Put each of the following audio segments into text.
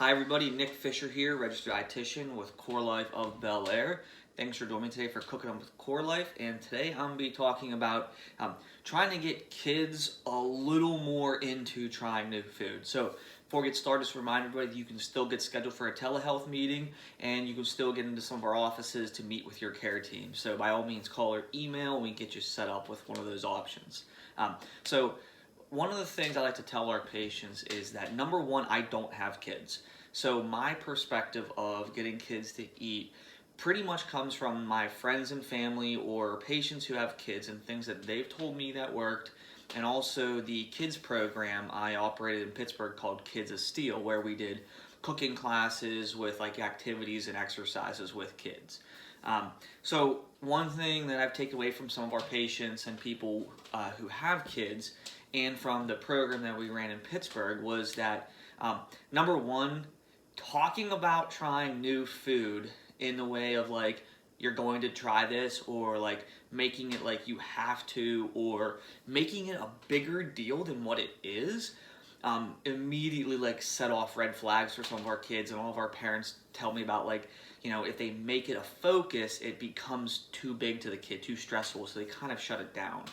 Hi everybody, Nick Fisher here, registered dietitian with CoreLife of Bel Air. Thanks for joining me today for Cooking Up with CoreLife, and today I'm going to be talking about trying to get kids a little more into trying new food. So before we get started, just remind everybody that you can still get scheduled for a telehealth meeting, and you can still get into some of our offices to meet with your care team. So by all means, call or email, and we can get you set up with one of those options. One of the things I like to tell our patients is that, number one, I don't have kids. So my perspective of getting kids to eat pretty much comes from my friends and family or patients who have kids and things that they've told me that worked, and also the kids program I operated in Pittsburgh called Kids of Steel, where we did cooking classes with like activities and exercises with kids. So one thing that I've taken away from some of our patients and people who have kids and from the program that we ran in Pittsburgh was that, number one, talking about trying new food in the way of like, you're going to try this, or like making it like you have to, or making it a bigger deal than what it is, immediately like set off red flags for some of our kids. And all of our parents tell me about, like, you know, if they make it a focus, it becomes too big to the kid, too stressful, so they kind of shut it down.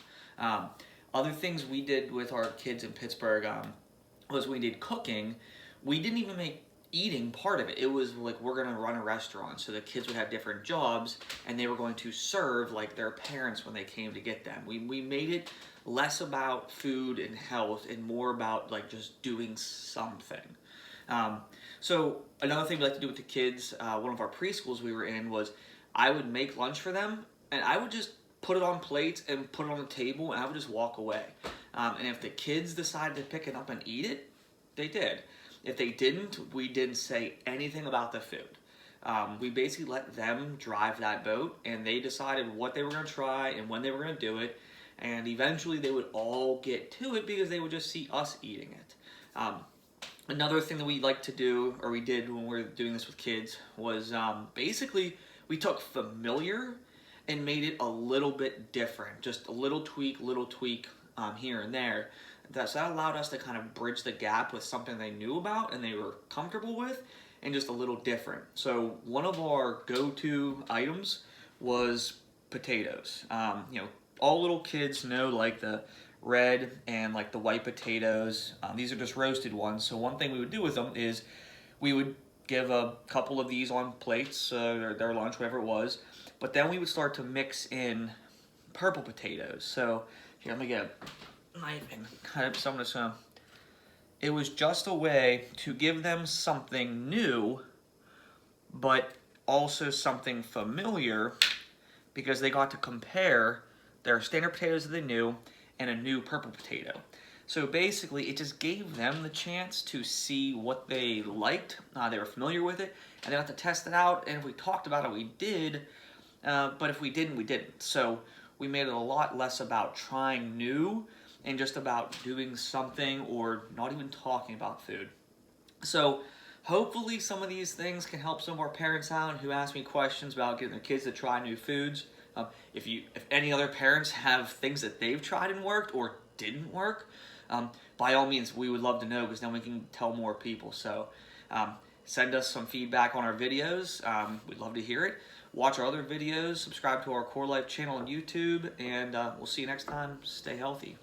Other things we did with our kids in Pittsburgh was we did cooking. We didn't even make eating part of it. It was like, we're going to run a restaurant, so the kids would have different jobs and they were going to serve like their parents when they came to get them. We made it less about food and health and more about like just doing something. So another thing we like to do with the kids, one of our preschools we were in, was I would make lunch for them and I would just put it on plates and put it on the table, and I would just walk away. And if the kids decided to pick it up and eat it, they did. If they didn't, we didn't say anything about the food. We basically let them drive that boat, and they decided what they were going to try and when they were going to do it, and eventually they would all get to it because they would just see us eating it. Another thing that we like to do, or we did when we were doing this with kids, was basically we took familiar and made it a little bit different, just a little tweak here and there. So that allowed us to kind of bridge the gap with something they knew about and they were comfortable with, and just a little different. So one of our go-to items was potatoes. All little kids know like the red and like the white potatoes. These are just roasted ones. So one thing we would do with them is we would give a couple of these on plates, their lunch, whatever it was, but then we would start to mix in purple potatoes. So here, let me get a knife and cut up some of this. It was just a way to give them something new, but also something familiar, because they got to compare their standard potatoes that they knew and a new purple potato. So basically, it just gave them the chance to see what they liked. They were familiar with it, and they got to test it out. And if we talked about it, we did. But if we didn't, we didn't. So we made it a lot less about trying new and just about doing something, or not even talking about food. So hopefully some of these things can help some of our parents out who ask me questions about getting their kids to try new foods. If any other parents have things that they've tried and worked or didn't work, by all means, we would love to know, because then we can tell more people. So send us some feedback on our videos. We'd love to hear it. Watch our other videos, subscribe to our CoreLife channel on YouTube, and we'll see you next time. Stay healthy.